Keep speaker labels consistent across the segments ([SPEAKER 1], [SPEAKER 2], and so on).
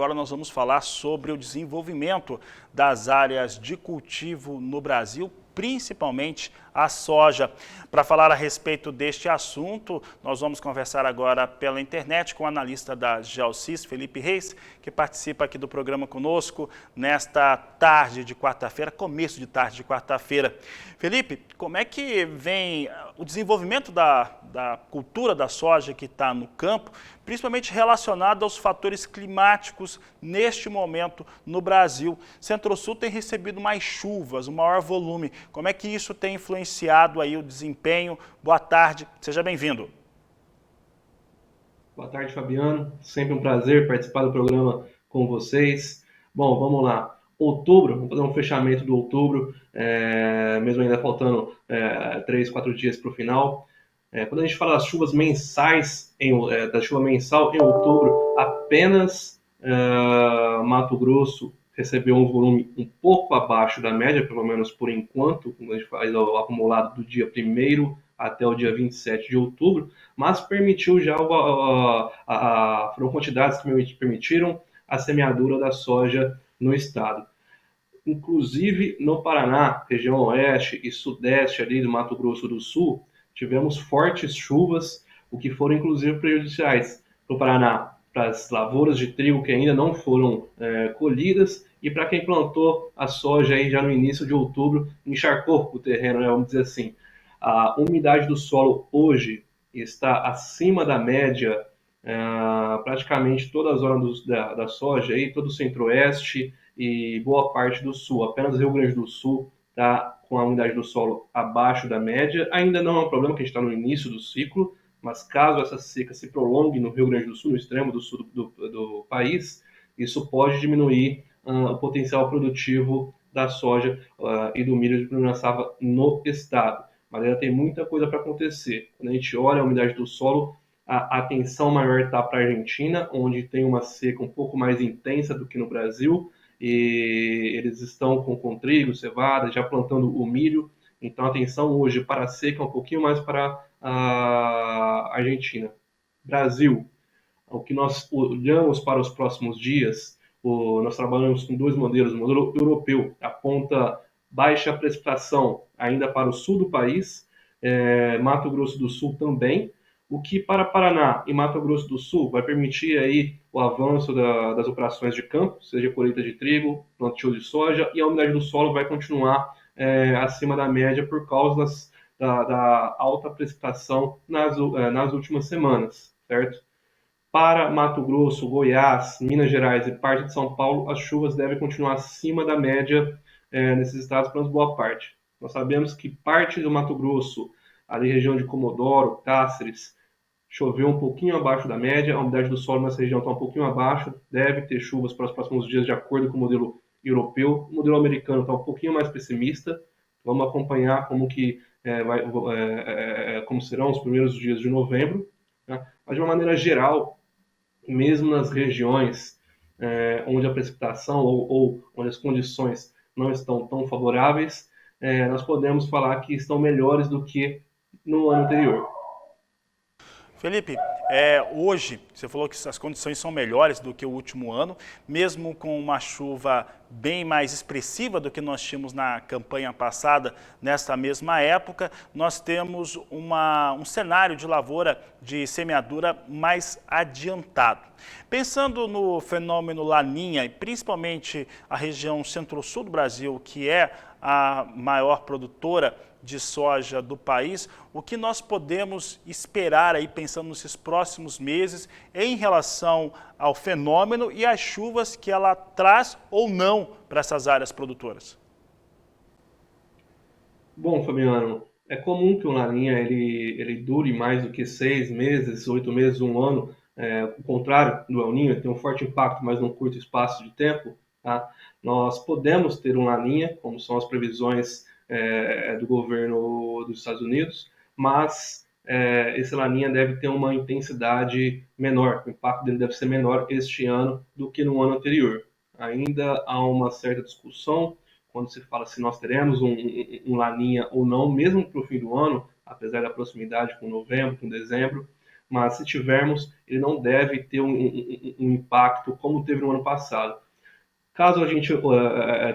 [SPEAKER 1] agora nós vamos falar sobre o desenvolvimento das áreas de cultivo no Brasil, principalmente a soja. Para falar a respeito deste assunto, nós vamos conversar agora pela internet com o analista da Geosys, Felipe Reis, que participa aqui do programa conosco nesta tarde de quarta-feira, começo de tarde de quarta-feira. Felipe, como é que vem o desenvolvimento da cultura da soja que está no campo, principalmente relacionado aos fatores climáticos neste momento no Brasil? Centro-Sul tem recebido mais chuvas, um maior volume. Como é que isso tem influenciado aí o desempenho? Boa tarde, seja bem-vindo.
[SPEAKER 2] Boa tarde, Fabiano. Sempre um prazer participar do programa com vocês. Bom, vamos lá. Outubro, vamos fazer um fechamento do outubro, mesmo ainda faltando 3, 4 dias para o final. Quando a gente fala das chuvas mensais, da chuva mensal em outubro, apenas Mato Grosso recebeu um volume um pouco abaixo da média, pelo menos por enquanto, quando a gente faz o acumulado do dia 1º até o dia 27 de outubro, mas permitiu já, foram quantidades que permitiram a semeadura da soja no estado. Inclusive no Paraná, região oeste e sudeste ali do Mato Grosso do Sul, tivemos fortes chuvas, o que foram inclusive prejudiciais para o Paraná, para as lavouras de trigo que ainda não foram colhidas e para quem plantou a soja aí já no início de outubro, encharcou o terreno, né, vamos dizer assim. A umidade do solo hoje está acima da média, praticamente todas as zonas da soja, aí, todo o centro-oeste e boa parte do sul. Apenas o Rio Grande do Sul está com a umidade do solo abaixo da média. Ainda não é um problema, que a gente está no início do ciclo, mas caso essa seca se prolongue no Rio Grande do Sul, no extremo do sul do país, isso pode diminuir o potencial produtivo da soja e do milho de primeira safra no estado. Mas ainda tem muita coisa para acontecer. Quando a gente olha a umidade do solo, a atenção maior está para a Argentina, onde tem uma seca um pouco mais intensa do que no Brasil, e eles estão com trigo, cevada, já plantando o milho. Então a atenção hoje para a seca é um pouquinho mais para a Argentina. Brasil, o que nós olhamos para os próximos dias, nós trabalhamos com dois modelos. O modelo europeu aponta baixa precipitação ainda para o sul do país, Mato Grosso do Sul também, o que para Paraná e Mato Grosso do Sul vai permitir aí o avanço das operações de campo, seja colheita de trigo, plantio de soja, e a umidade do solo vai continuar acima da média por causa da alta precipitação nas últimas semanas, certo? Para Mato Grosso, Goiás, Minas Gerais e parte de São Paulo, as chuvas devem continuar acima da média nesses estados, pelo menos boa parte. Nós sabemos que parte do Mato Grosso, ali região de Comodoro, Cáceres, choveu um pouquinho abaixo da média, a umidade do solo nessa região está um pouquinho abaixo, deve ter chuvas para os próximos dias de acordo com o modelo europeu. O modelo americano está um pouquinho mais pessimista. Vamos acompanhar como serão os primeiros dias de novembro. Né? Mas de uma maneira geral, mesmo nas regiões onde a precipitação ou onde as condições não estão tão favoráveis, nós podemos falar que estão melhores do que no ano anterior.
[SPEAKER 1] Felipe, hoje você falou que as condições são melhores do que o último ano, mesmo com uma chuva bem mais expressiva do que nós tínhamos na campanha passada, nesta mesma época, nós temos um cenário de lavoura de semeadura mais adiantado. Pensando no fenômeno Laninha, e principalmente a região centro-sul do Brasil, que é a maior produtora de soja do país, o que nós podemos esperar aí, pensando nesses próximos meses, em relação ao fenômeno e às chuvas que ela traz ou não para essas áreas produtoras?
[SPEAKER 2] Bom, Fabiano, é comum que o Laninha ele dure mais do que 6 meses, 8 meses, um ano. O contrário do El Niño, ele tem um forte impacto, mas num curto espaço de tempo. Tá? Nós podemos ter um Laninha, como são as previsões do governo dos Estados Unidos, mas esse Laninha deve ter uma intensidade menor, o impacto dele deve ser menor este ano do que no ano anterior. Ainda há uma certa discussão quando se fala se nós teremos um Laninha ou não, mesmo para o fim do ano, apesar da proximidade com novembro, com dezembro, mas se tivermos, ele não deve ter um impacto como teve no ano passado. Caso a gente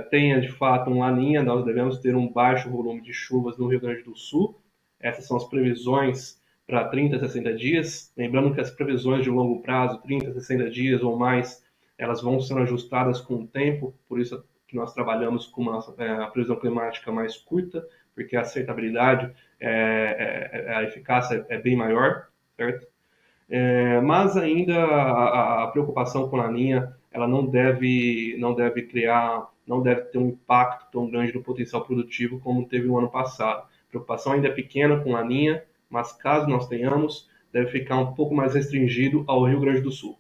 [SPEAKER 2] tenha de fato um laninha, nós devemos ter um baixo volume de chuvas no Rio Grande do Sul. Essas são as previsões para 30 a 60 dias. Lembrando que as previsões de longo prazo, 30 a 60 dias ou mais, elas vão sendo ajustadas com o tempo, por isso que nós trabalhamos com uma previsão climática mais curta, porque a acertabilidade, a eficácia é bem maior, certo? Mas ainda a preocupação com a laninha, ela não deve criar, não deve ter um impacto tão grande no potencial produtivo como teve no ano passado. A preocupação ainda é pequena com a laninha, mas caso nós tenhamos, deve ficar um pouco mais restringido ao Rio Grande do Sul.